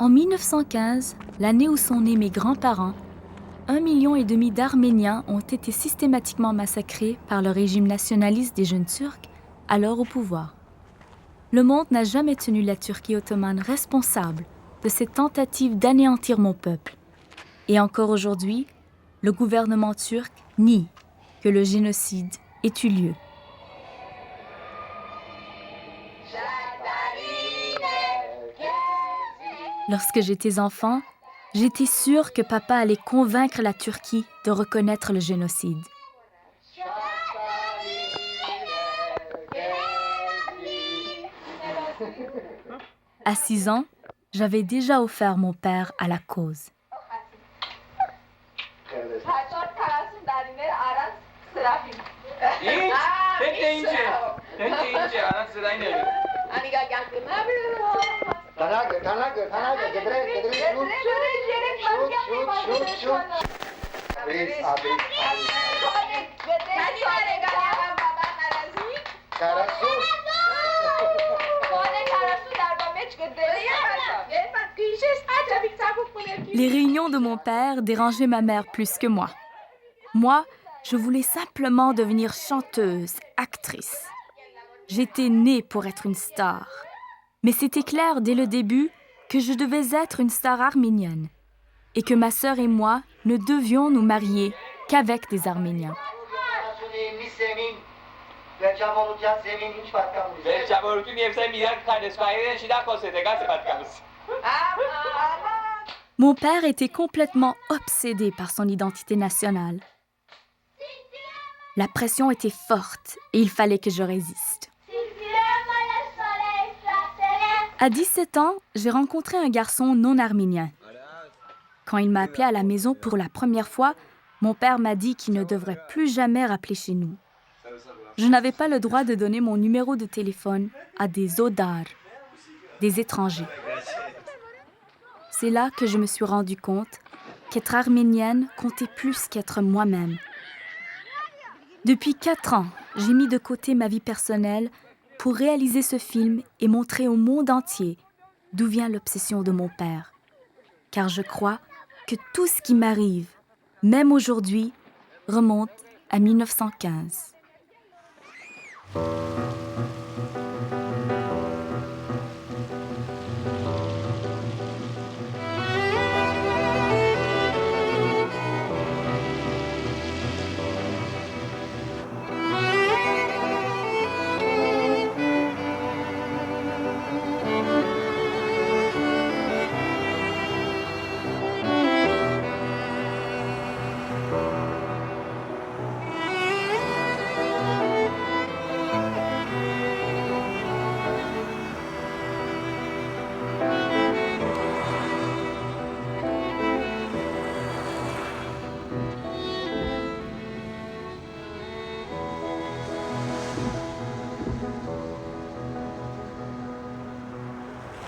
En 1915, l'année où sont nés mes grands-parents, 1,5 million d'Arméniens ont été systématiquement massacrés par le régime nationaliste des jeunes Turcs, alors au pouvoir. Le monde n'a jamais tenu la Turquie ottomane responsable de cette tentative d'anéantir mon peuple. Et encore aujourd'hui, le gouvernement turc nie que le génocide ait eu lieu. Lorsque j'étais enfant, j'étais sûre que papa allait convaincre la Turquie de reconnaître le génocide. À 6 ans, j'avais déjà offert mon père à la cause. Les réunions de mon père dérangeaient ma mère plus que moi. Moi, je voulais simplement devenir chanteuse, actrice. J'étais née pour être une star. Mais c'était clair dès le début que je devais être une star arménienne et que ma sœur et moi ne devions nous marier qu'avec des Arméniens. Mon père était complètement obsédé par son identité nationale. La pression était forte et il fallait que je résiste. À 17 ans, j'ai rencontré un garçon non arménien. Quand il m'a appelé à la maison pour la première fois, mon père m'a dit qu'il ne devrait plus jamais rappeler chez nous. Je n'avais pas le droit de donner mon numéro de téléphone à des odars, des étrangers. C'est là que je me suis rendu compte qu'être arménienne comptait plus qu'être moi-même. Depuis 4 ans, j'ai mis de côté ma vie personnelle pour réaliser ce film et montrer au monde entier d'où vient l'obsession de mon père. Car je crois que tout ce qui m'arrive, même aujourd'hui, remonte à 1915.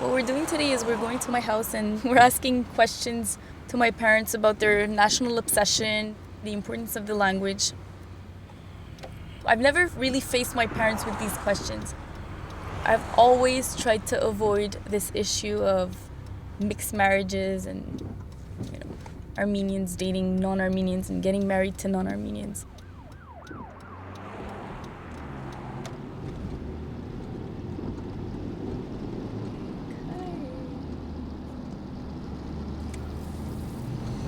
What we're doing today is we're going to my house and we're asking questions to my parents about their national obsession, the importance of the language. I've never really faced my parents with these questions. I've always tried to avoid this issue of mixed marriages and, Armenians dating non-Armenians and getting married to non-Armenians.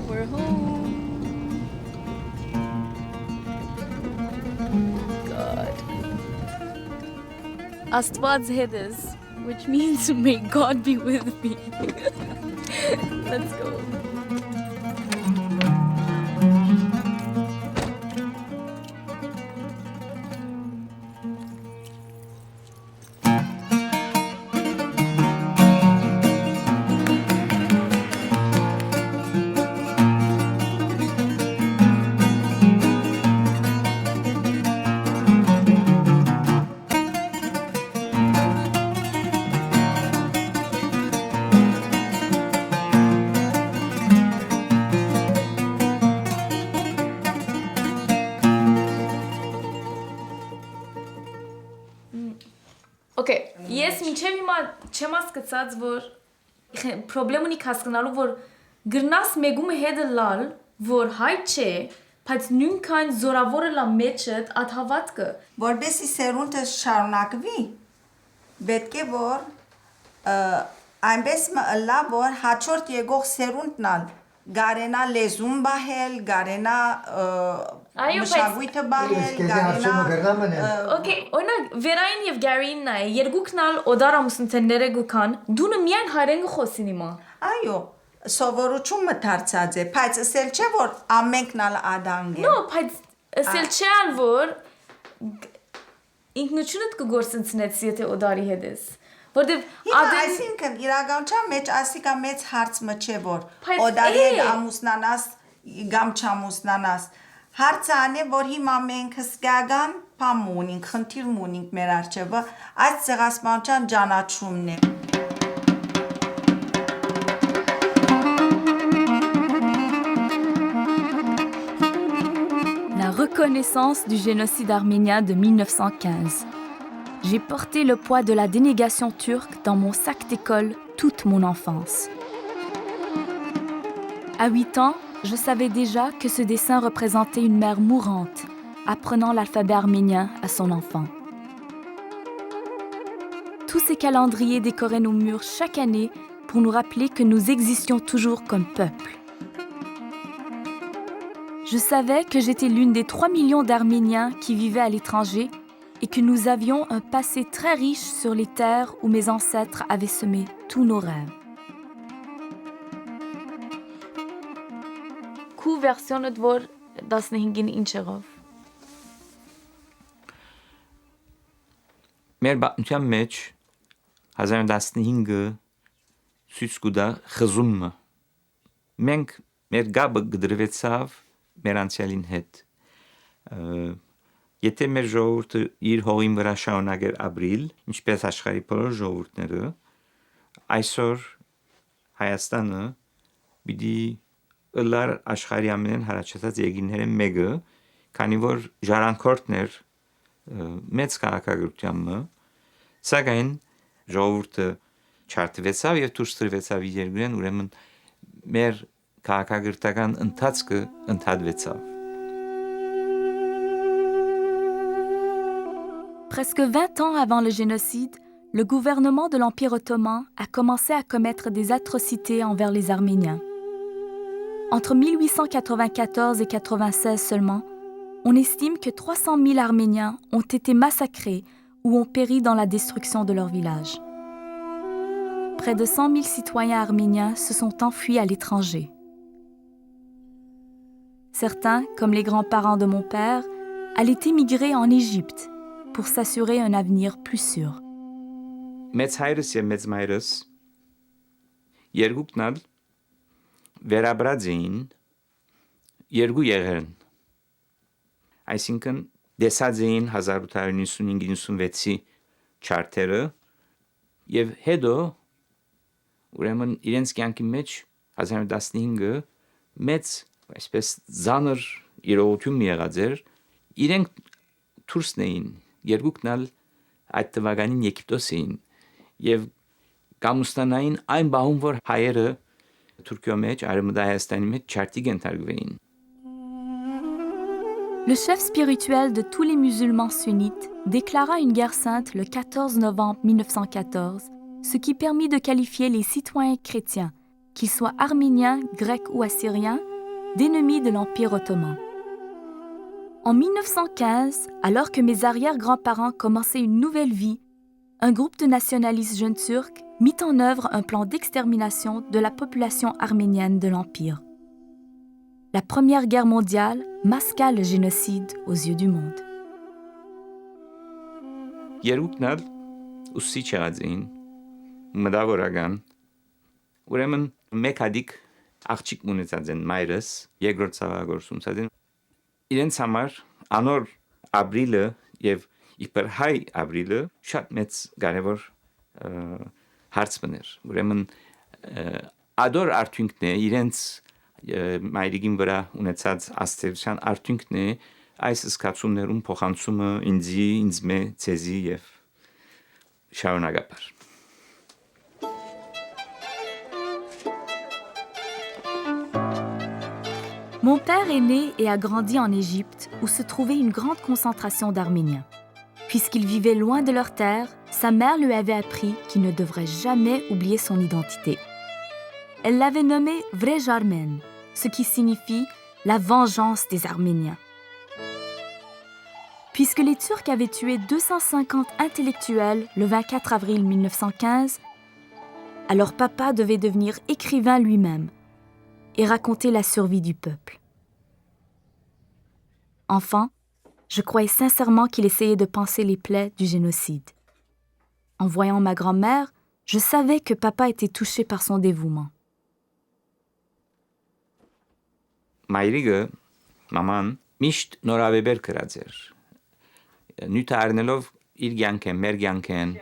We're home. God. Astvad Hedis, which means may God be with me. Let's go. Okay, ես մինչև հիմա չեմ հասկացած, որ Problemul հասկանալու որ գրնաս մեգումը հետը լալ, որ հայ չէ, բայց նույնքան զորավորը լա մեջդ at հավատքը։ Որբեսի սերունդը շարունակվի, պետք է որ այնպես լա որ հաջորդ եկող սերունդն ալ գարենա լեզուն բահել, գարենա մշակույթը բահել, գարենա Okay, օրինակ Վերային եւ Գարին նայ, երկուքն ալ օդար ամուսնությունները գուքան, դունը միայն հայերեն խոսին իմա։ Այո, սովորությունը դարձած է, բայց ասել չէ որ ամենքն ալ ադանգ են։ No, բայց ասել չէ ալ որ ինքնությունդ կգործընծնեց եթե օդարի հետ ես։ Որտեւ այսինքն իրականության մեջ ասիկա մեծ հարցը չէ որ օդարի հետ ամուսնանաս կամ չամուսնանաս հարցը ան է որ հիմա մենք հսկական բան ունենք խնդիր ունենք մեր արջևը այս ցեղասպանության ճանաչումն է La reconnaissance du génocide arménien de 1915. J'ai porté le poids de la dénégation turque dans mon sac d'école toute mon enfance. À 8 ans, je savais déjà que ce dessin représentait une mère mourante, apprenant l'alphabet arménien à son enfant. Tous ces calendriers décoraient nos murs chaque année pour nous rappeler que nous existions toujours comme peuple. Je savais que j'étais l'une des 3 millions d'Arméniens qui vivaient à l'étranger et que nous avions un passé très riche sur les terres où mes ancêtres avaient semé tous nos rêves. Քու վերսիոնդ որ 15-ին ինչ եղավ։ Մեր բանության մեջ 1915-ը ցույց կտա խզումը։ Մենք մեր գաբը գդրվեցավ մեր անցյալին հետ։ Եթե մեր ժողովուրդը իր հողին վրա շարունակեր ապրիլ, ինչպես աշխարհի բոլոր ժողովուրդները, այսօր Հայաստանը պիտի ըլլար աշխարհի ամենեն հարաճած երկիրների մեկը, քանի որ ժառանգորդն էր մեծ քաղաքագրությամբ, սակայն ժողովուրդը չարտվեցավ եւ դուրս տրվեցավ իր երկրեն, ուրեմն մեր քաղաքագրական ընթացքը ընդհատվեցավ։ Presque 20 ans avant le génocide, le gouvernement de l'Empire ottoman a commencé à commettre des atrocités envers les Arméniens. Entre 1894 et 1896 seulement, on estime que 300 000 Arméniens ont été massacrés ou ont péri dans la destruction de leur village. Près de 100 000 citoyens arméniens se sont enfuis à l'étranger. Certains, comme les grands-parents de mon père, allaient émigrer en Égypte pour s'assurer un avenir plus sûr. Մեծ հայրս եւ մեծ մայրս երկուքն ալ վերաբրած էին երկու եղերն։ Այսինքն դեսած էին 1895-96-ի չարտերը եւ հետո ուրեմն իրենց կյանքի մեջ 1915-ը մեծ այսպես զանր իրողություն եղած էր իրենք դուրսն էին երկուքն ալ այդ տվականին Եգիպտոս էին եւ կամուստանային այն բահում որ հայերը Թուրքիո մեջ Արևմտահայաստանի մեջ չարտիկ ենթարկվեին Le chef spirituel de tous les musulmans sunnites déclara une guerre sainte le 14 novembre 1914, ce qui permit de qualifier les citoyens chrétiens, qu'ils soient arméniens, grecs ou assyriens, d'ennemis de l'Empire ottoman. En 1915, alors que mes arrière-grands-parents commençaient une nouvelle vie, un groupe de nationalistes jeunes turcs mit en œuvre un plan d'extermination de la population arménienne de l'Empire. La Première Guerre mondiale masqua le génocide aux yeux du monde. Երկուքն ալ ուսի չեղած էին մտավորական ուրեմն մեկ հատիկ աղջիկ ունեցած են մայրս երկրորդ ցավագործունցած են իրենց համար անոր ապրիլը եւ իբր հայ ապրիլը շատ մեծ կարևոր հարց բներ ուրեմն ադոր արդյունքն է իրենց մայրիկին վրա ունեցած աստեղության արդյունքն է այս սկացումներում փոխանցումը ինձ մե ցեզի եւ շարունակապար Mon père est né et a grandi en Égypte, où se trouvait une grande concentration d'Arméniens. Puisqu'il vivait loin de leur terre, sa mère lui avait appris qu'il ne devrait jamais oublier son identité. Elle l'avait nommé Vrejarmen, ce qui signifie la vengeance des Arméniens. Puisque les Turcs avaient tué 250 intellectuels le 24 avril 1915, alors papa devait devenir écrivain lui-même et raconter la survie du peuple. Enfant, je croyais sincèrement qu'il essayait de panser les plaies du génocide. En voyant ma grand-mère, je savais que papa était touché par son dévouement. Մայրիկը, մաման, միշտ նորաբեր կրած էր։ Նյութը առնելով իր կյանքեն, մեր կյանքեն,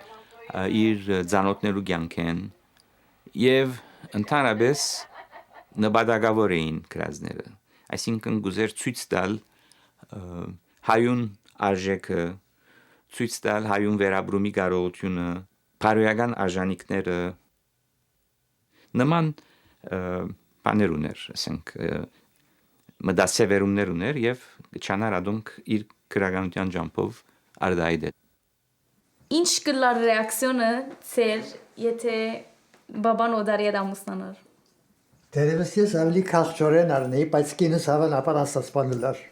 իր ծանոթներու կյանքեն եւ ընդհանրապես նպատակավոր էին կրածները։ Այսինքն գուզեր ցույց տալ հայուն արժեքը, ցույց տալ հայուն վերաբրումի կարողությունը, բարոյական արժանինքները, նման բաներ ուներ, ասենք մտածելերումներ ուներ եւ չանար ադոնք իր քրագանության ջամփով արդայդ է։ Ինչ կլար ռեակցիոնը ծեր, եթե բաբան օդարիա դամուսնանար։ Դերևս ես ավելի քաղճորեն արնեի, բայց կինս հավանաբար աստծպանելար։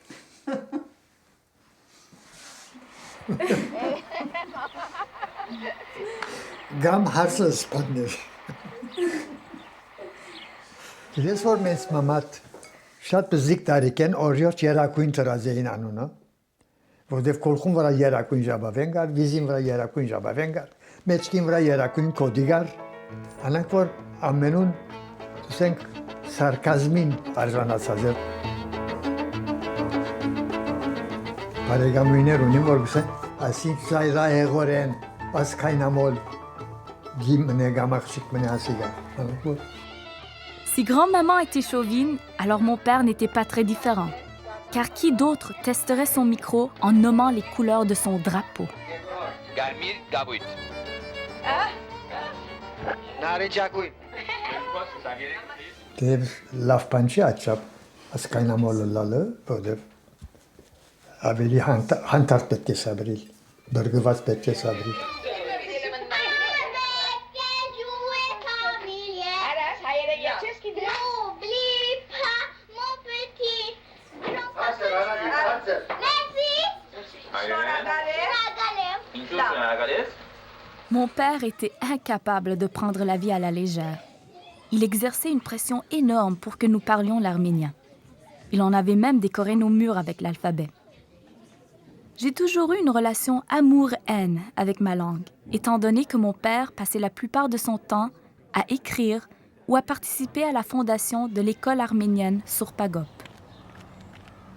Գամ հարցը սպաններ։ Ես որ մեծ մամատ շատ բզիկ տարիքեն օրյոց երակույն տրած էին անունը, որտեվ կոլխուն վրա երակույն ժաբավեն գար, վիզին վրա երակույն ժաբավեն գար, մեջքին վրա երակույն կոդի գար, անանք որ ամենուն ասենք սարկազմին արժանացած էր։ Բարեկամուհիներ ունիմ, որ գուսեն, ասինք զայրա հեղորեն, ասկայնամոլ, գիմնե գամախշիկ մնե ասիգա, անանք որ Si grand-maman était chauvine, alors mon père n'était pas très différent. Car qui d'autre testerait son micro en nommant les couleurs de son drapeau? Garmir Gabuit. Դեվ լավ բան չի աչապ ասկայնամոլը լալը, որտեվ ավելի հանդարտ պետք է սաբրիլ, բրգված պետք է սաբրիլ։ Mon père était incapable de prendre la vie à la légère. Il exerçait une pression énorme pour que nous parlions l'arménien. Il en avait même décoré nos murs avec l'alphabet. J'ai toujours eu une relation amour-haine avec ma langue, étant donné que mon père passait la plupart de son temps à écrire ou à participer à la fondation de l'école arménienne Surpagop.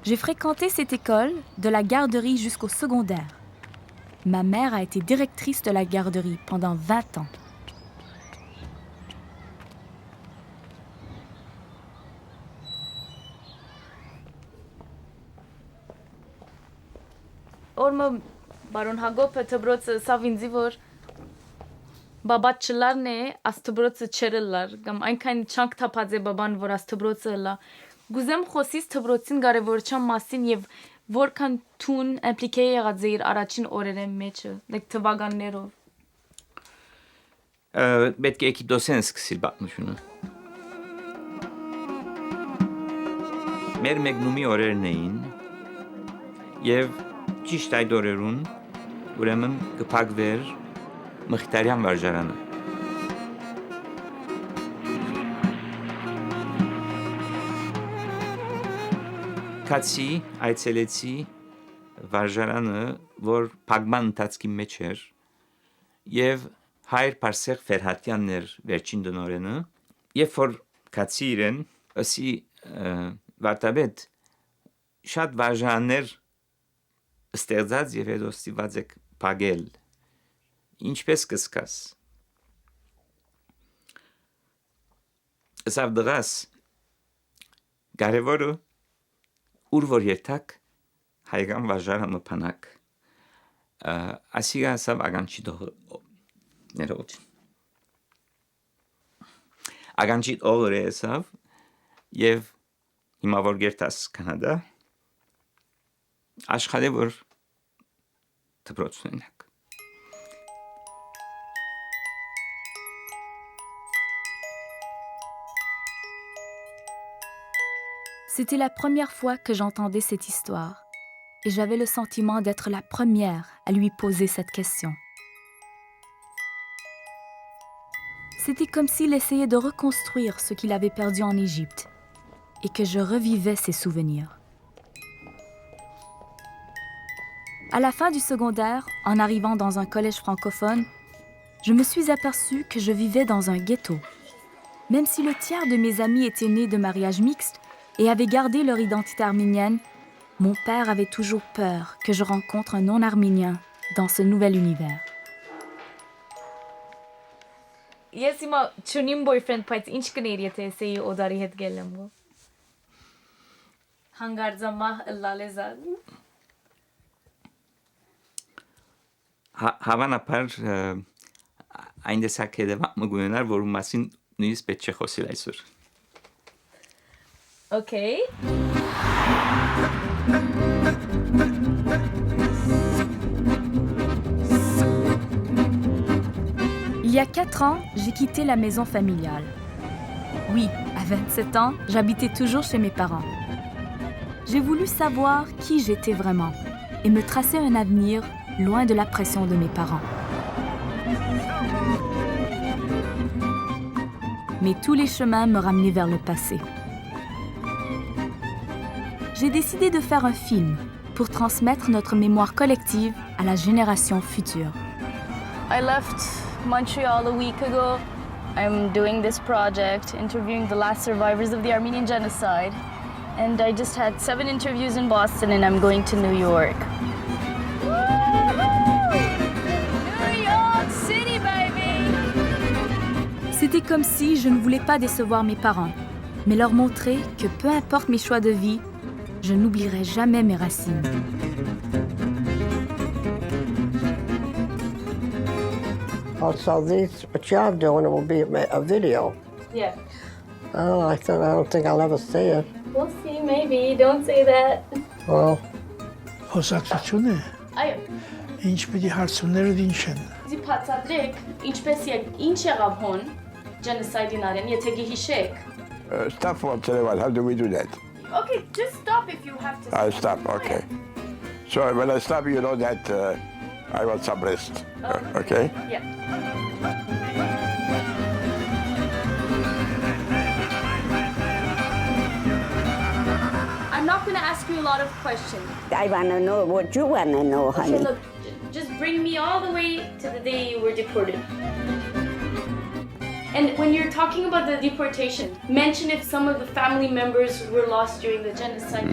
J'ai fréquenté cette école de la garderie jusqu'au secondaire. Ma mère a été directrice de la garderie pendant 20 ans. Օրմը բարոն Հագոպը թբրոցը սավինձի որ բաբատ չլարն է աստբրոցը չերելար կամ այնքան չանք թափած է բաբան որ աստբրոցը լա գուզեմ խոսիս թբրոցին կարևորության մասին եւ որքան տուն իմպլիկե եղած է իր առաջին օրերեն մեջը like թվականներով պետք է դոսեն սկսել պատմությունը մեր մեկնումի օրերն էին եւ ճիշտ այդ օրերուն ուրեմն կփակվեր Մխիթարյան վարժարանը Կացի այցելեցի վարժարանը, որ փակման ընթացքի մեջ էր, եւ հայր Պարսեղ Ֆերհատյանն էր վերջին դնորենը, երբ որ կացի իրեն, ասի վարտաբեդ շատ վարժարաններ ստեղծած եւ հետո ստիված եք փակել, ինչպես կսկաս։ Ասավ դրաս, կարևորը ուր որ երթակ հայկան վարժարանը փանակ ասիգա ասավ ագանչի դողը ներոջ ագանչի դողը ասավ եւ հիմա որ գերտաս Կանադա, աշխարհը որ դպրոց ունենաք։ C'était la première fois que j'entendais cette histoire et j'avais le sentiment d'être la première à lui poser cette question. C'était comme s'il essayait de reconstruire ce qu'il avait perdu en Égypte et que je revivais ses souvenirs. À la fin du secondaire, en arrivant dans un collège francophone, je me suis aperçue que je vivais dans un ghetto. Même si le tiers de mes amis étaient nés de mariages mixtes et avaient gardé leur identité arménienne, mon père avait toujours peur que je rencontre un non-arménien dans ce nouvel univers. Ես հիմա չունիմ boyfriend, բայց ինչ կներ եթե էսեի օդարի հետ գելեմ գո։ Հանգարձամա լալեզան։ Հավանաբար այն տեսակ հետևանք ունենար, որում մասին նույնիսկ պետք չէ խոսել այսօր։ Okay. Il y a 4 ans, j'ai quitté la maison familiale. Oui, à 27 ans, j'habitais toujours chez mes parents. J'ai voulu savoir qui j'étais vraiment et me tracer un avenir loin de la pression de mes parents. Mais tous les chemins me ramenaient vers le passé. J'ai décidé de faire un film pour transmettre notre mémoire collective à la génération future. I left Montreal a week ago. I'm doing this project, interviewing the last survivors of the Armenian genocide. And I just had 7 interviews in Boston and I'm going to New York. New York City, baby! C'était comme si je ne voulais pas décevoir mes parents, mais leur montrer que peu importe mes choix de vie, je n'oublierai jamais mes racines. Also, what you're doing will be a video. Yeah. Oh, I don't think I'll ever see it. We'll see, maybe. Don't say that. Well, Խոսակցություն է, Այո, ինչ պիտի հարցումները ինչ են։ դի բացատրեք, ինչ եղավ հոն genocide-ին արեն, եթե գիհիշեք։ Stop for Televan. How do we do that? Okay, just stop if you have to. I stop, okay. So when I stop, you know that I want some rest. Okay? Yeah. I'm not going to ask you a lot of questions. I want to know what you want to know, honey. Okay, look, just bring me all the way to the day you were deported. And when you're talking about the deportation, mention if some of the family members were lost during the genocide.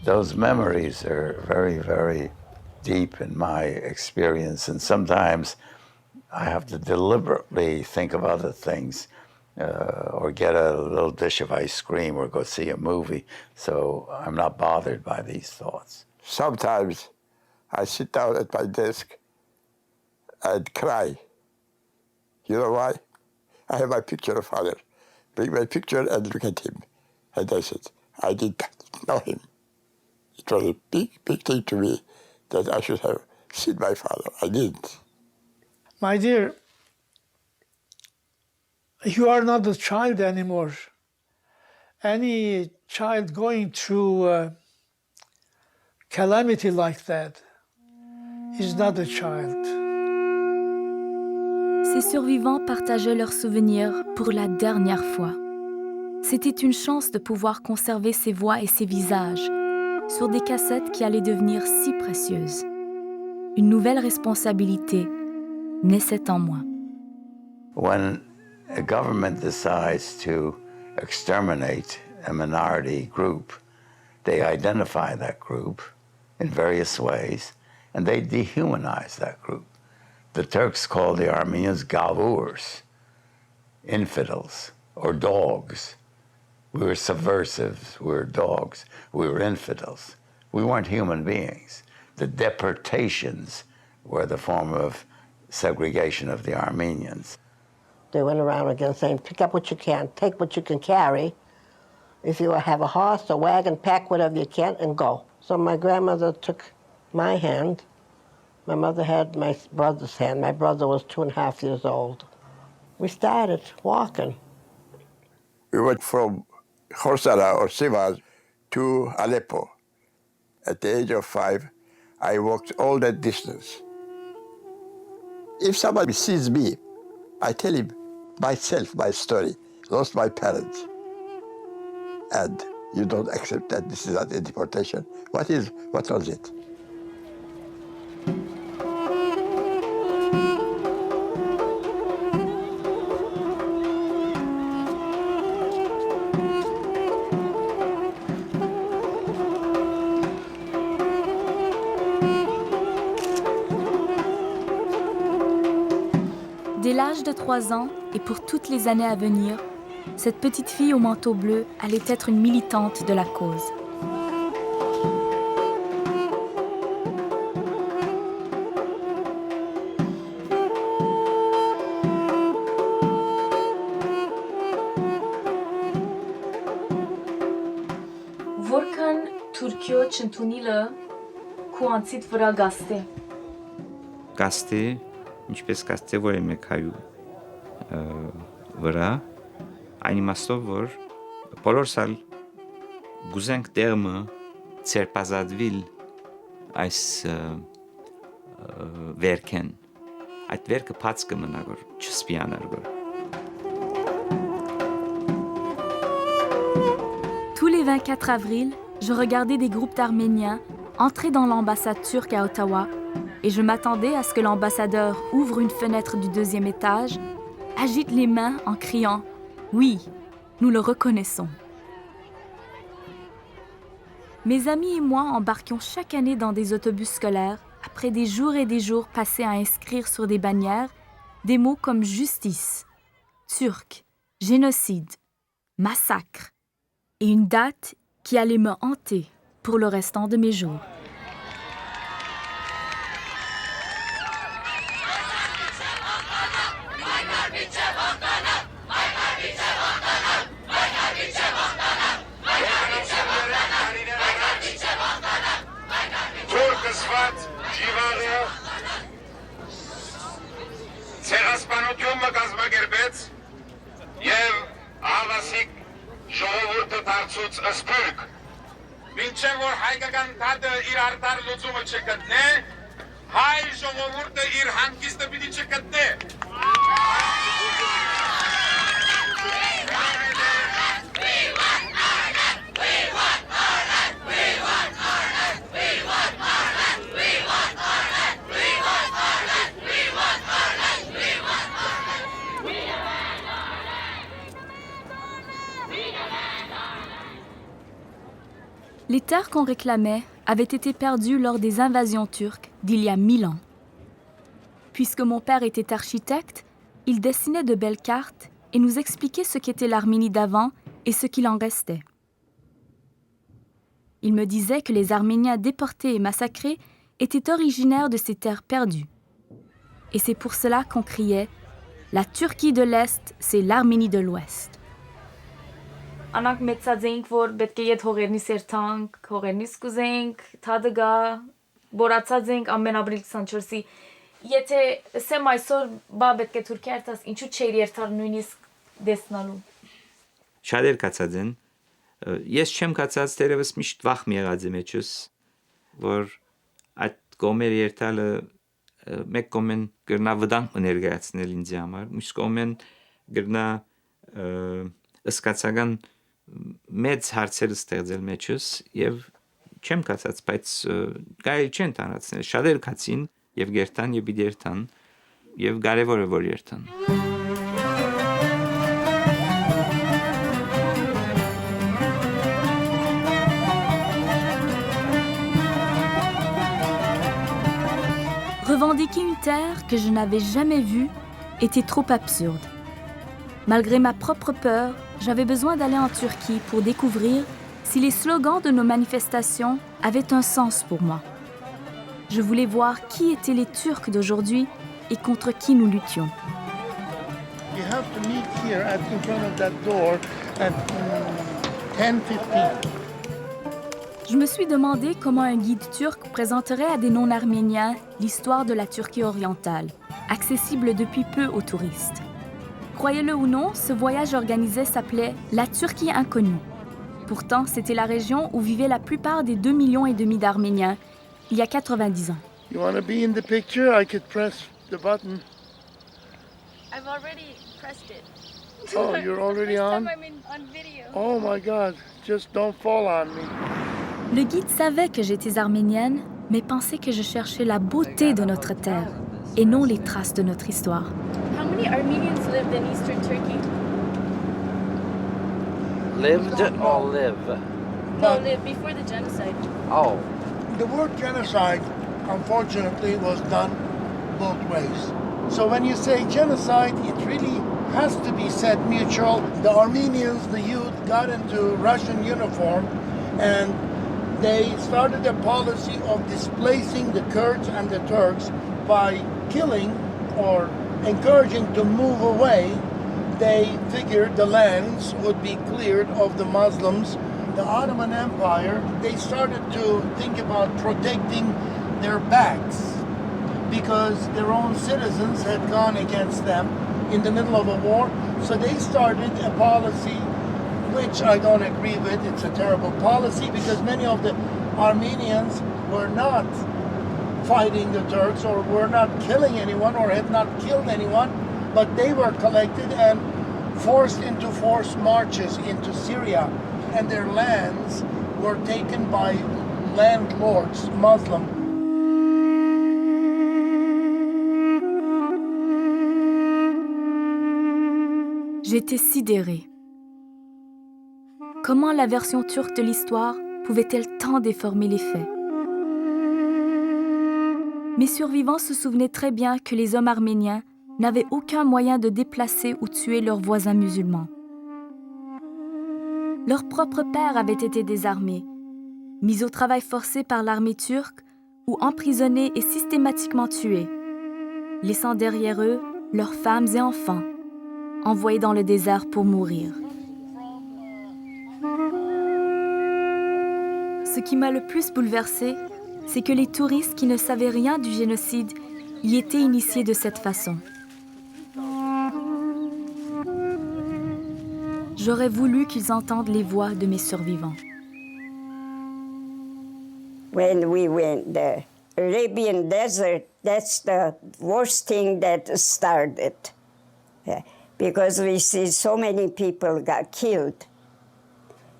Those memories are very, very deep in my experience, and sometimes I have to deliberately think of other things or get a little dish of ice cream or go see a movie, so I'm not bothered by these thoughts. Sometimes I sit down at my desk and cry. You know why? I have my picture of father. Bring my picture and look at him. And I said, I did not know him. It was a big, big thing to me that I should have seen my father. I didn't. My dear, you are not a child anymore. Any child going through a calamity like that is not a child. Ces survivants partageaient leurs souvenirs pour la dernière fois. C'était une chance de pouvoir conserver ces voix et ces visages sur des cassettes qui allaient devenir si précieuses. Une nouvelle responsabilité naissait en moi. When a government decides to exterminate a minority group, they identify that group in various ways, and they dehumanize that group. The Turks call the Armenians gavurs, infidels, or dogs. We were subversives, we were dogs, we were infidels. We weren't human beings. The deportations were the form of segregation of the Armenians. They went around again saying, pick up what you can, take what you can carry. If you have a horse, a wagon, pack whatever you can and go. So my grandmother took my hand. My mother had my brother's hand. My brother was 2.5 years old. We started walking. We went from Khorsara or Sivas to Aleppo. At the age of 5, I walked all that distance. If somebody sees me, I tell him myself, my story. Lost my parents. And you don't accept that this is not a deportation. What was it? Dès l'âge de 3 ans et pour toutes les années à venir, cette petite fille au manteau bleu allait être une militante de la cause. Որքան Թուրքիո չընդունիլը քու անցիդ վրա գաստե։ Գաստե, ինչպես գաստե որ եմ եկայու վրա, այն իմաստով, որ բոլոր սալ գուզենք դերմը ծերպազատվիլ այս վերքեն, այդ վերքը պած կմնա, որ չսպիանար որ։ Tous les 24 avril, je regardais des groupes d'Arméniens entrer dans l'ambassade turque à Ottawa et je m'attendais à ce que l'ambassadeur ouvre une fenêtre du 2e étage, agite les mains en criant « Oui, nous le reconnaissons ». Mes amis et moi embarquions chaque année dans des autobus scolaires après des jours et des jours passés à inscrire sur des bannières des mots comme « justice »,« turc »,« génocide »,« massacre » et une date qui allait me hanter pour le restant de mes jours. Ցեղասպանությունը կազմակերպեց եւ ավասիկ ժողովուրդը դարձուց ըսպուրք։ Մինչև որ հայկական դատը իր արդար լուծումը չգտնե, հայ ժողովուրդը իր հանգիստը պիտի չգտնե։ Les terres qu'on réclamait avaient été perdues lors des invasions turques d'il y a 1000 ans. Puisque mon père était architecte, il dessinait de belles cartes et nous expliquait ce qu'était l'Arménie d'avant et ce qu'il en restait. Il me disait que les Arméniens déportés et massacrés étaient originaires de ces terres perdues. Et c'est pour cela qu'on criait « La Turquie de l'Est, c'est l'Arménie de l'Ouest ». Անանք մեծած էինք, որ պետք է ետ հողերնի սերթանք, հողերնի սկուզենք, թադը գա, բորացած ենք ամենաբրիլ 24-ի։ Եթե սեմ այսօր բա պետք է Թուրքիա երթաս, ինչու չեր երթար նույնիսկ դեսնալու։ Շատեր կացած են, ես չեմ կացած դերևս միշտ վախ մի եղած է մեջս, որ այդ կոմեր երթալը մեկ կոմեն գրնա վտանգ ներկայացնել ինձ համար, մյուս կոմեն գրնա ըսկացական մեծ հարցեր ստեղծել մեջս եւ չեմ կացած, բայց գայել չեն տանացնել, շատեր կացին եւ գերտան եւ իդերտան եւ կարեւորը որ երթան։ Revendiquer une terre que je n'avais jamais vue était trop absurde. Malgré ma propre peur, j'avais besoin d'aller en Turquie pour découvrir si les slogans de nos manifestations avaient un sens pour moi. Je voulais voir qui étaient les Turcs d'aujourd'hui et contre qui nous luttions. You have to meet here in front of that door at 10:15. Je me suis demandé comment un guide turc présenterait à des non-arméniens l'histoire de la Turquie orientale, accessible depuis peu aux touristes. Croyez-le ou non, ce voyage organisé s'appelait « La Turquie inconnue ». Pourtant, c'était la région où vivaient la plupart des 2,5 millions d'Arméniens, il y a 90 ans. You want to be in the picture? I could press the button. I've already pressed it. Oh, you're already on? on video. Oh my God, just don't fall on me. Le guide savait que j'étais arménienne, mais pensait que je cherchais la beauté de notre terre et non les traces de notre histoire. How many Armenians lived in Eastern Turkey? Lived or live? No, lived before the genocide. Oh. The word genocide, unfortunately, was done both ways. So when you say genocide, it really has to be said mutual. The Armenians, the youth, got into Russian uniform and they started a policy of displacing the Kurds and the Turks by killing or encouraging to move away. They figured the lands would be cleared of the Muslims. The Ottoman Empire, they started to think about protecting their backs because their own citizens had gone against them in the middle of a war. So they started a policy which I don't agree with. It's a terrible policy because many of the Armenians were not fighting the Turks or were not killing anyone or had not killed anyone, but they were collected and forced into forced marches into Syria, and their lands were taken by landlords, Muslim. J'étais sidérée. Comment la version turque de l'histoire pouvait-elle tant déformer les faits? Mes survivants se souvenaient très bien que les hommes arméniens n'avaient aucun moyen de déplacer ou tuer leurs voisins musulmans. Leurs propres pères avaient été désarmés, mis au travail forcé par l'armée turque ou emprisonnés et systématiquement tués, laissant derrière eux leurs femmes et enfants, envoyés dans le désert pour mourir. Ce qui m'a le plus bouleversée, c'est que les touristes qui ne savaient rien du génocide y étaient initiés de cette façon. J'aurais voulu qu'ils entendent les voix de mes survivants. When we went the Arabian desert, that's the worst thing that started. Because we see so many people got killed.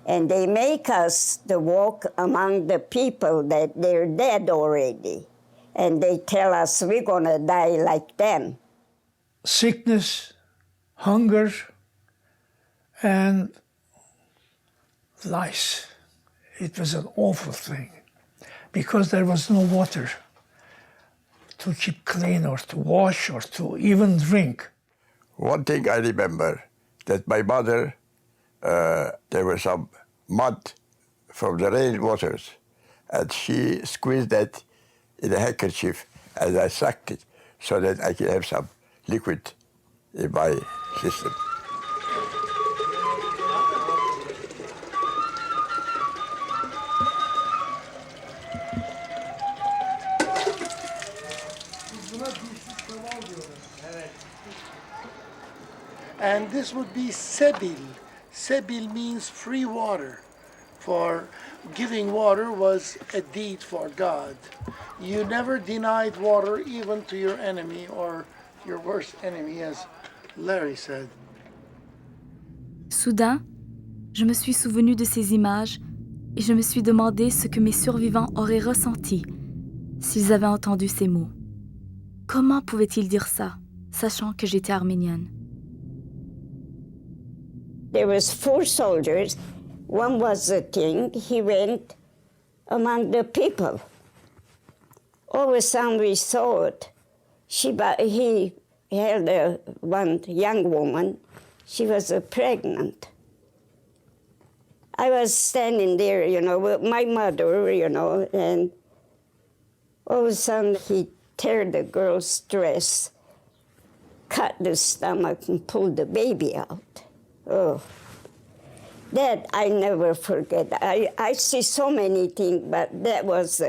And they make us to walk among the people that they're dead already. And they tell us we're gonna die like them. Sickness, hunger, and lice. It was an awful thing because there was no water to keep clean or to wash or to even drink. One thing I remember, that my mother, there was some mud from the rain waters, and she squeezed that in a handkerchief, and I sucked it so that I could have some liquid in my system. And this would be Sebil. Sebil means free water. For giving water was a deed for God. You never denied water even to your enemy or your worst enemy, as Larry said. Soudain, je me suis souvenue de ces images et je me suis demandé ce que mes survivants auraient ressenti s'ils avaient entendu ces mots. Comment pouvaient-ils dire ça, sachant que j'étais arménienne? There was 4 soldiers. One was the king. He went among the people. All of a sudden we saw it. He held one young woman. She was pregnant. I was standing there, with my mother, and All of a sudden, he tear the girl's dress, cut the stomach, and pulled the baby out. Oh, that I never forget. I see so many things, but that was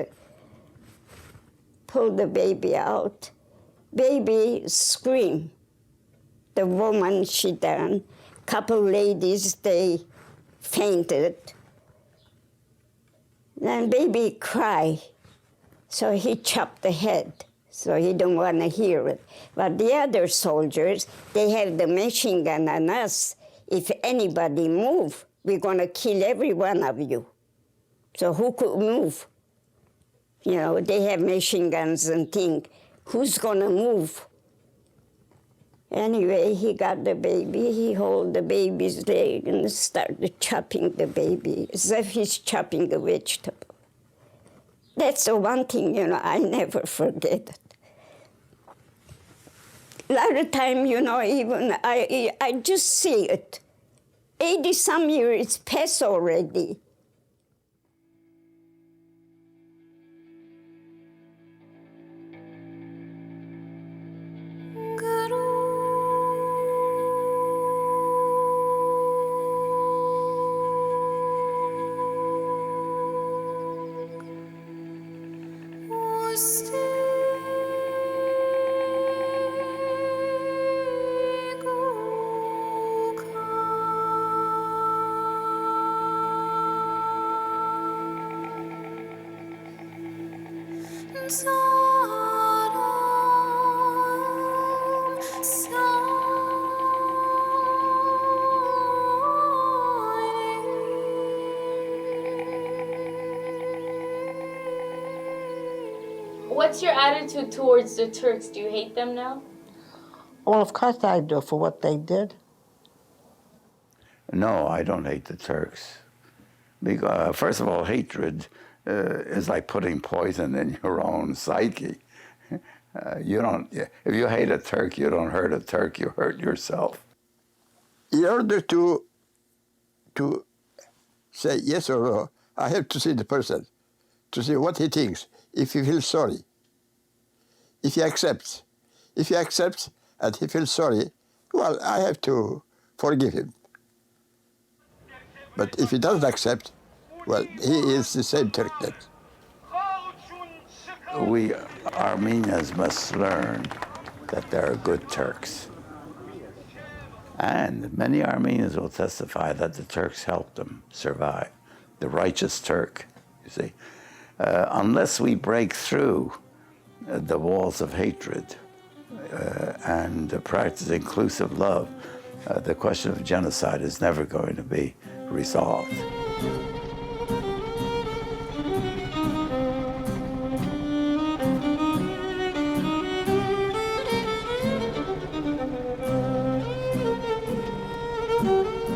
pulled the baby out. Baby screamed. The woman, she done. Couple ladies, they fainted. Then baby cried. So he chopped the head. So he don't want to hear it. But the other soldiers, they have the machine gun on us. If anybody move, we're going to kill every one of you. So who could move? You know, they have machine guns and think, who's going to move? Anyway, he got the baby. He held the baby's leg and started chopping the baby as if he's chopping a vegetable. That's the one thing, you know, I never forget it. A lot of time, you know, even I just see it. 80-some years, it's past already. What's your attitude towards the Turks? Do you hate them now? Well, of course I do for what they did. No, I don't hate the Turks. Because, first of all, hatred is like putting poison in your own psyche. You don't. If you hate a Turk, you don't hurt a Turk. You hurt yourself. In order to say yes or no, I have to see the person, to see what he thinks, if he feels sorry, if he accepts. If he accepts and he feels sorry, well, I have to forgive him. But if he doesn't accept, well, he is the same Turk then. We Armenians must learn that there are good Turks. And many Armenians will testify that the Turks helped them survive. The righteous Turk, you see. Unless we break through the walls of hatred and practice inclusive love, the question of genocide is never going to be resolved.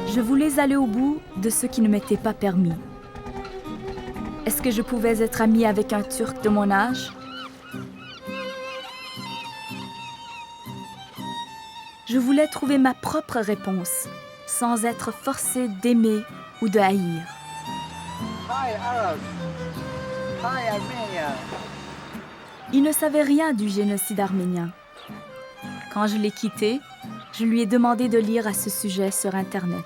Je voulais aller au bout de ce qui ne m'était pas permis. Est-ce que je pouvais être amie avec un Turc de mon âge? Je voulais trouver ma propre réponse, sans être forcée d'aimer ou de haïr. Hi, Arab. Hi, Armenia. Il ne savait rien du génocide arménien. Quand je l'ai quitté, je lui ai demandé de lire à ce sujet sur Internet.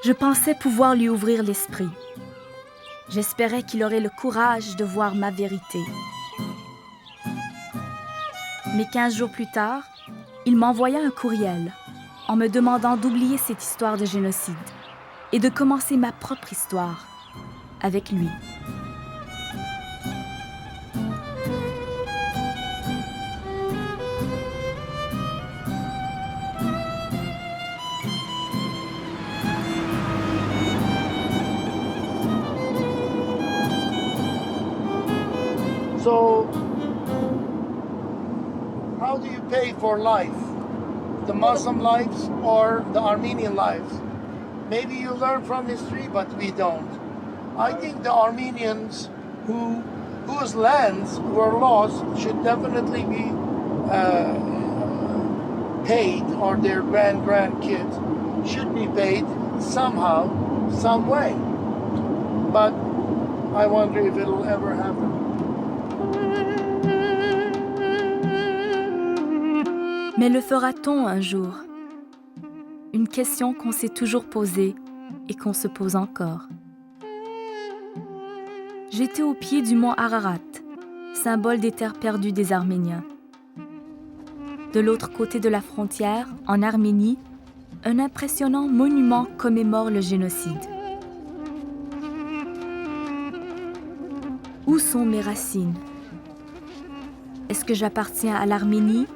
Je pensais pouvoir lui ouvrir l'esprit. J'espérais qu'il aurait le courage de voir ma vérité. Mais 15 jours plus tard, il m'envoya un courriel en me demandant d'oublier cette histoire de génocide et de commencer ma propre histoire avec lui. So, how do you pay for life? The Muslim lives or the Armenian lives? Maybe you learn from history, but we don't. I think the Armenians whose lands were lost should definitely be paid, or their grandkids should be paid somehow, some way. But I wonder if it'll ever happen. Mais le fera-t-on un jour? Une question qu'on s'est toujours posée et qu'on se pose encore. J'étais au pied du mont Ararat, symbole des terres perdues des Arméniens. De l'autre côté de la frontière, en Arménie, un impressionnant monument commémore le génocide. Où sont mes racines? Est-ce que j'appartiens à l'Arménie,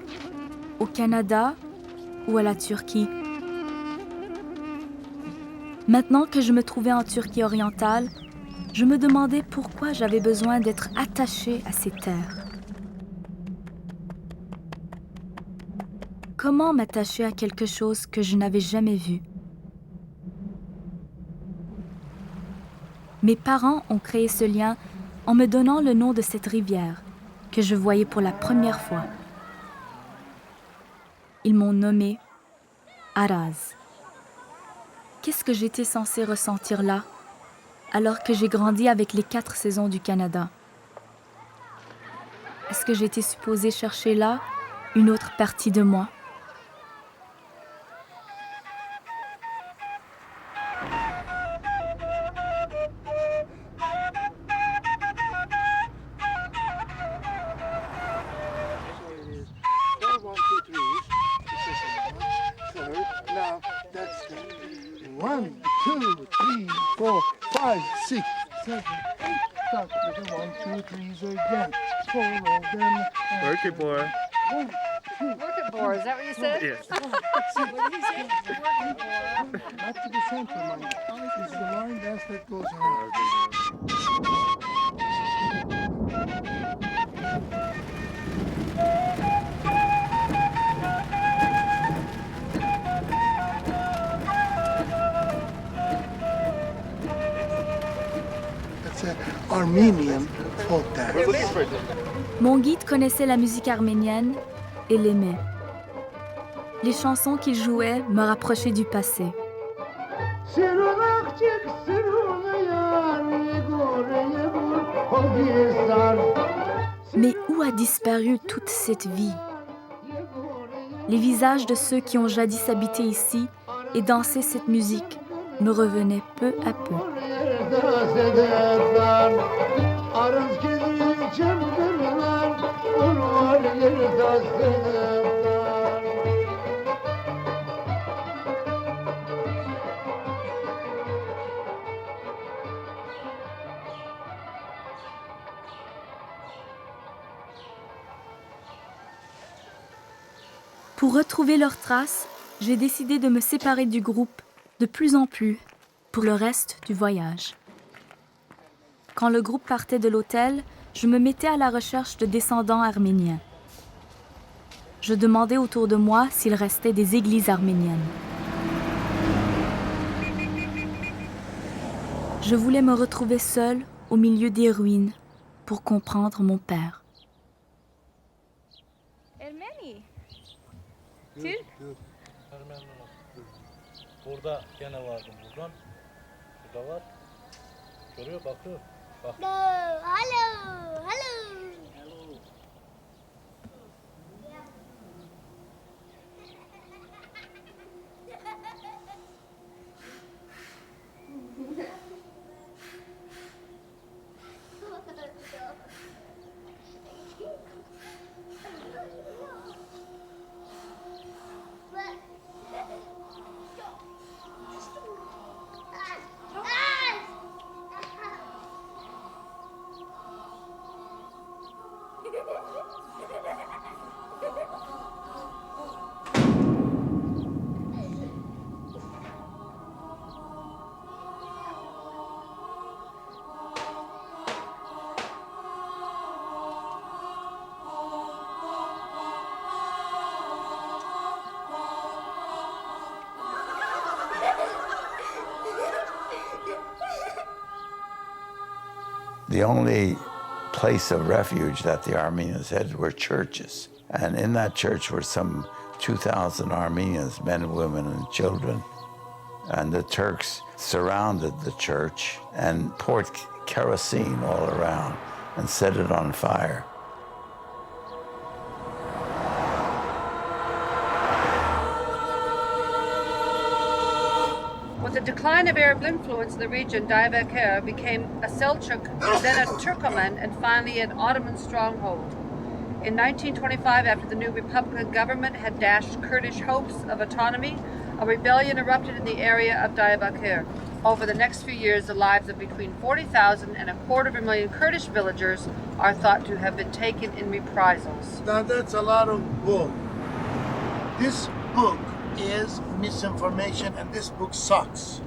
au Canada ou à la Turquie? Maintenant que je me trouvais en Turquie orientale, je me demandais pourquoi j'avais besoin d'être attachée à ces terres. Comment m'attacher à quelque chose que je n'avais jamais vu? Mes parents ont créé ce lien en me donnant le nom de cette rivière que je voyais pour la première fois. Ils m'ont nommée Araz. Qu'est-ce que j'étais censée ressentir là, alors que j'ai grandi avec les 4 saisons du Canada? Est-ce que j'étais supposée chercher là une autre partie de moi? Now that's 1, 2, 3, 4, 5, 6, 7, 8. Stop with the 1, 2, 3s again. 4 of them. Work it, boy. 1, 2. Work it, boy. Is that what you said? Yes. What did he say? Not to the center, man. This is the line dance that goes around. Armenian folk dance. Mon guide connaissait la musique arménienne et l'aimait. Les chansons qu'il jouait me rapprochaient du passé. Mais où a disparu toute cette vie? Les visages de ceux qui ont jadis habité ici et dansé cette musique me revenaient peu à peu. Pour retrouver leurs traces, j'ai décidé de me séparer du groupe de plus en plus pour le reste du voyage. Quand le groupe partait de l'hôtel, je me mettais à la recherche de descendants arméniens. Je demandais autour de moi s'il restait des églises arméniennes. Je voulais me retrouver seule au milieu des ruines pour comprendre mon père. Ermeni. Türk. Burada gene vardım buradan. Burada var. Görüyor, bakıyor. Bak. Hello. The only place of refuge that the Armenians had were churches. And in that church were some 2,000 Armenians, men, women, and children. And the Turks surrounded the church and poured kerosene all around and set it on fire. With the decline of Arab influence in the region, Diyarbakir became a Seljuk, then a Turkoman, and finally an Ottoman stronghold. In 1925, after the new Republican government had dashed Kurdish hopes of autonomy, a rebellion erupted in the area of Diyarbakir. Over the next few years, the lives of between 40,000 and 250,000 Kurdish villagers are thought to have been taken in reprisals. Now that's a lot of bull. This book is misinformation, and this book sucks.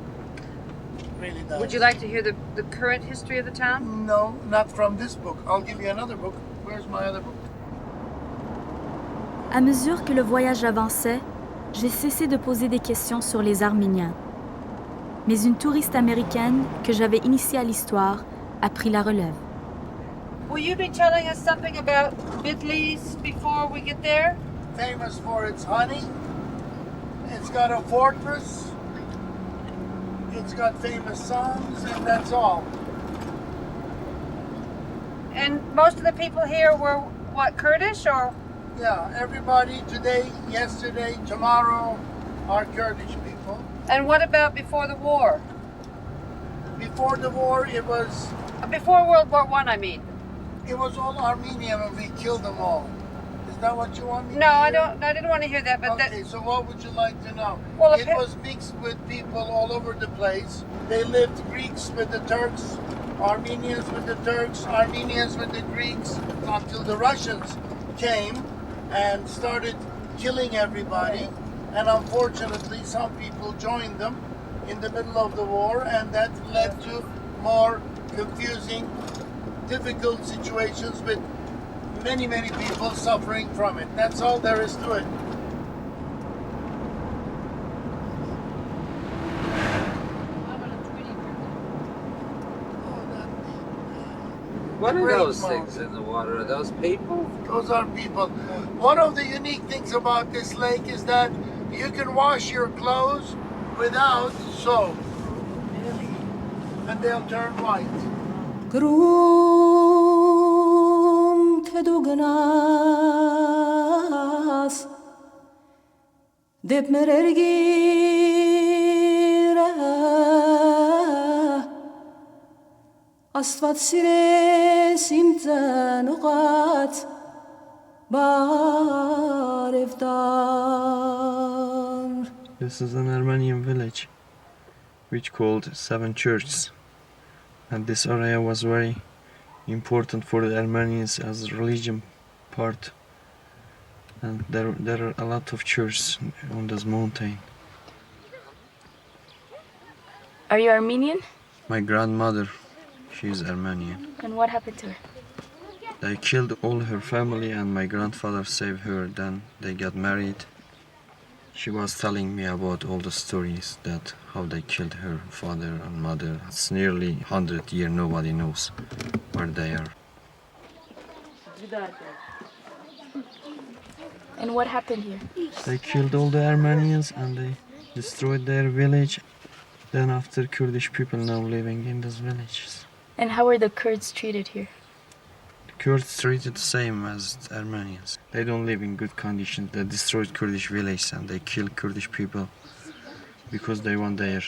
Really does. Would you like to hear the current history of the town? No, not from this book. I'll give you another book. Where's my other book? À mesure que le voyage avançait, j'ai cessé de poser des questions sur les Arméniens. Mais une touriste américaine que j'avais initiée à l'histoire a pris la relève. Will you be telling us something about Bitlis before we get there? Famous for its honey. It's got a fortress. It's got famous songs, and that's all. And most of the people here were, what, Kurdish or? Yeah, everybody today, yesterday, tomorrow are Kurdish people. And what about before the war? Before the war, it was... Before World War I mean. It was all Armenian, and we killed them all. Is that what you want me to No, hear? I didn't want to hear that, but okay, so what would you like to know? Well, it was mixed with people all over the place. They lived Greeks with the Turks, Armenians with the Turks, Armenians with the Greeks, until the Russians came and started killing everybody. And unfortunately, some people joined them in the middle of the war, and that led to more confusing, difficult situations with many, many people suffering from it. That's all there is to it. What are Great those mountain. things in the water? Are those people? Those are people. One of the unique things about this lake is that you can wash your clothes without soap. And they'll turn white. Grum te dugnas dep merergira Աստված սիրես իմ ծնողած բարև տար This is an Armenian village which called Seven Churches, and this area was very important for the Armenians as religion part, and there are a lot of churches on this mountain. Are you Armenian? My grandmother, she is Armenian. And what happened to her? They killed all her family and my grandfather saved her. Then they got married. She was telling me about all the stories that how they killed her father and mother. It's nearly 100 years, nobody knows where they are. And what happened here? They killed all the Armenians and they destroyed their village. Then after Kurdish people now living in these villages. And how were the Kurds treated here? The Kurds treated the same as the Armenians. They don't live in good conditions. They destroyed Kurdish villages and they kill Kurdish people because they want their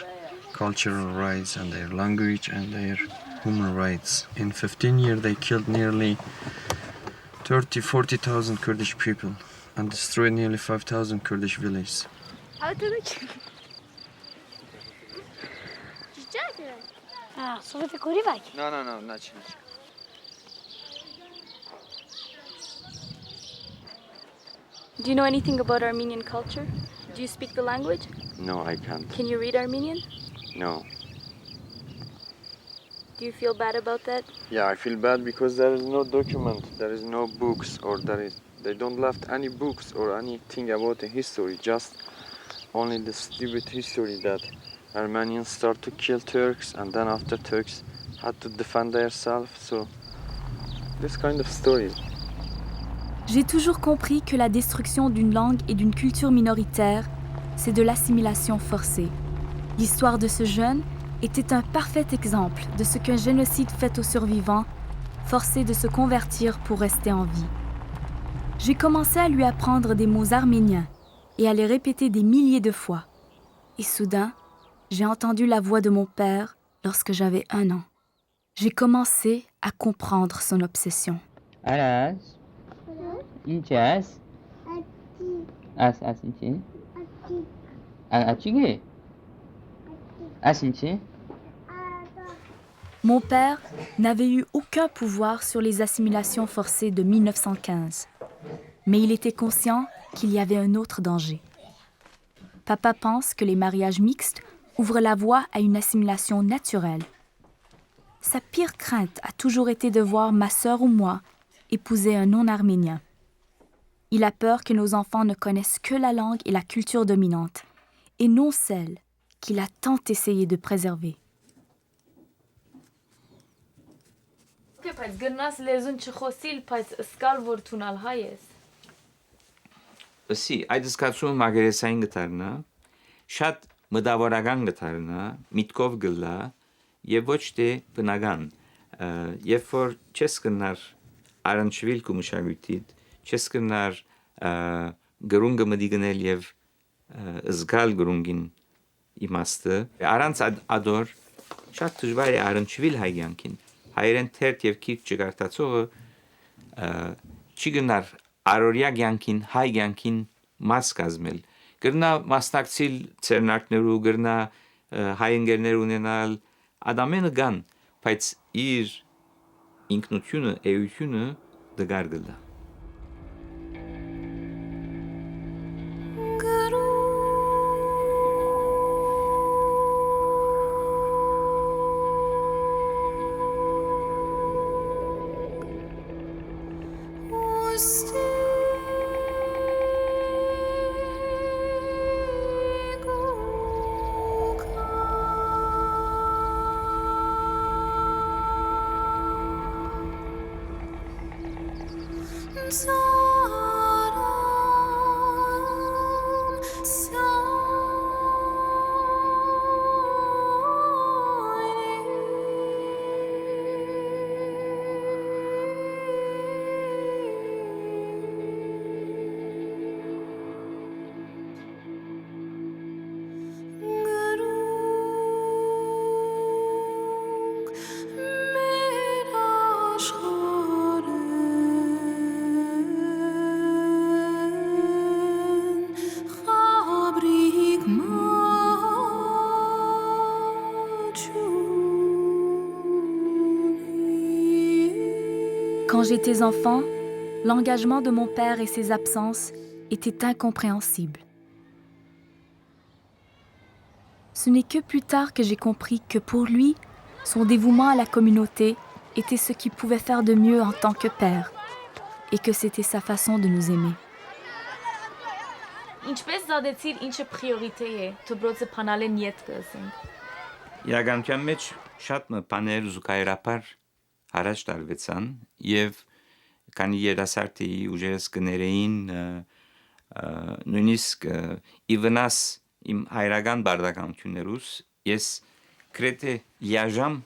cultural rights and their language and their human rights. In 15 years they killed nearly 40,000 Kurdish people and destroyed nearly 5,000 Kurdish villages. No, not. Do you know anything about Armenian culture? Do you speak the language? No, I can't. Can you read Armenian? No. Do you feel bad about that? Yeah, I feel bad because there is no document, there is no books, or they don't left any books or anything about the history, just only the stupid history that Armenians start to kill Turks and then after Turks had to defend themselves, so this kind of stories. J'ai toujours compris que la destruction d'une langue et d'une culture minoritaire, c'est de l'assimilation forcée. L'histoire de ce jeune était un parfait exemple de ce qu'un génocide fait aux survivants, forcés de se convertir pour rester en vie. J'ai commencé à lui apprendre des mots arméniens et à les répéter des milliers de fois. Et soudain, j'ai entendu la voix de mon père lorsque j'avais 1 an. J'ai commencé à comprendre son obsession. Aras. Inchas. As inchi. Achige. As inchi. Mon père n'avait eu aucun pouvoir sur les assimilations forcées de 1915. Mais il était conscient qu'il y avait un autre danger. Papa pense que les mariages mixtes ouvrent la voie à une assimilation naturelle. Sa pire crainte a toujours été de voir ma sœur ou moi épouser un non-arménien. Il a peur que nos enfants ne connaissent que la langue et la culture dominante, et non celle qu'il a tant essayé de préserver. Բայց գնաս լեզուն չխոսիլ, բայց սկալ որ թունալ հայ ես։ Սի, այդ զգացումը մագերեսային գտարնա, շատ մտավորական գտարնա, միտքով գլա, եւ ոչ թե բնական, երբ որ չես կնար առնչվել քո մշակույթիդ, չես կնար գրունգը մդիգնել եւ զգալ գրունգին իմաստը, առանց ադոր շատ դժվար է առնչվել հայյանքին, հայերեն թերթ եւ քիչ չգարտացողը չի գնար արորյա ցանկին հայ ցանկին մաս կազմել, գրնա մասնակցել ցերնակներու, գրնա հայ ընկերներ ունենալ, Adamene gan, բայց իր ինքնությունը, էությունը դգարգլա։ Quand j'étais enfant, l'engagement de mon père et ses absences étaient incompréhensibles. Ce n'est que plus tard que j'ai compris que pour lui, son dévouement à la communauté était ce qu'il pouvait faire de mieux en tant que père et que c'était sa façon de nous aimer. Ինչպես զադեցիր ինչը պրիորիտե է, դպրոցը փանալեն յետ կըսենք։ Իրականության մեջ շատ բաներ զուգահեռաբար առաջ տարվեցան եւ քանի երասարտի ուժերս կներեին նույնիսկ իվնաս իմ հայրական բարդականություններուս ես գրեթե լիաժամ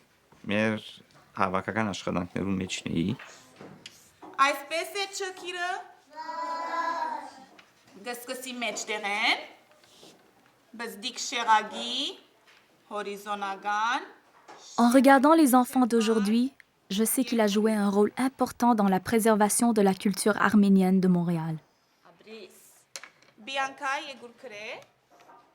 մեր հավաքական աշխատանքներու մեջն էի Այսպես է Չքիրը դսկսի մեջտեղեն բզդիկ շեղագի հորիզոնական En regardant les enfants d'aujourd'hui, je sais qu'il a joué un rôle important dans la préservation de la culture arménienne de Montréal.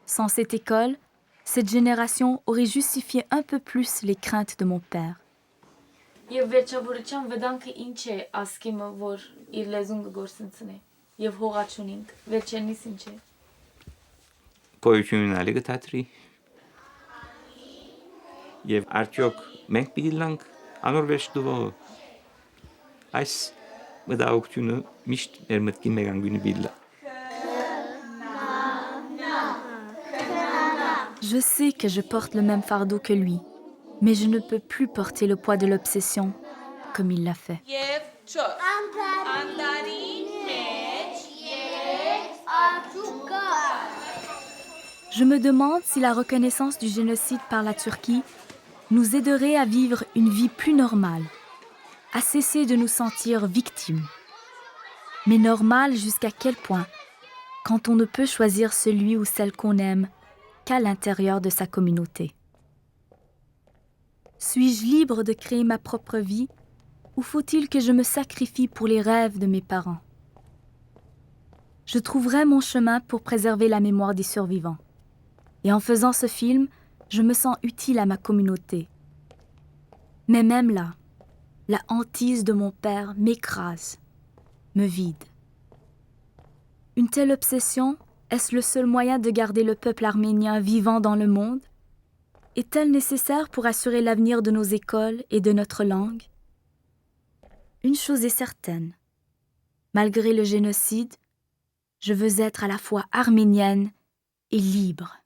Sans cette école, cette génération aurait justifié un peu plus les craintes de mon père. Եվ վերջավորության վտանգը ինչ է ասկիմը, որ իր լեզուն կգործընծնի եւ հողաչունինք, վերջենից ինչ է։ Գոյությունն ալի գտատրի։ Եվ արդյոք մենք պիտի լանք անոր վերջ դվողը։ Այս մտահոգությունը միշտ մեր մտքի մեջ անգույնի բիլլա։ Je sais que je porte le même fardeau que lui, mais je ne peux plus porter le poids de l'obsession comme il l'a fait. Je me demande si la reconnaissance du génocide par la Turquie nous aiderait à vivre une vie plus normale, à cesser de nous sentir victimes. Mais normale jusqu'à quel point, quand on ne peut choisir celui ou celle qu'on aime qu'à l'intérieur de sa communauté? Suis-je libre de créer ma propre vie ou faut-il que je me sacrifie pour les rêves de mes parents? Je trouverai mon chemin pour préserver la mémoire des survivants. Et en faisant ce film, je me sens utile à ma communauté. Mais même là, la hantise de mon père m'écrase, me vide. Une telle obsession, est-ce le seul moyen de garder le peuple arménien vivant dans le monde? Est-elle nécessaire pour assurer l'avenir de nos écoles et de notre langue? Une chose est certaine. Malgré le génocide, je veux être à la fois arménienne et libre.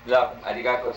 Già, arigato,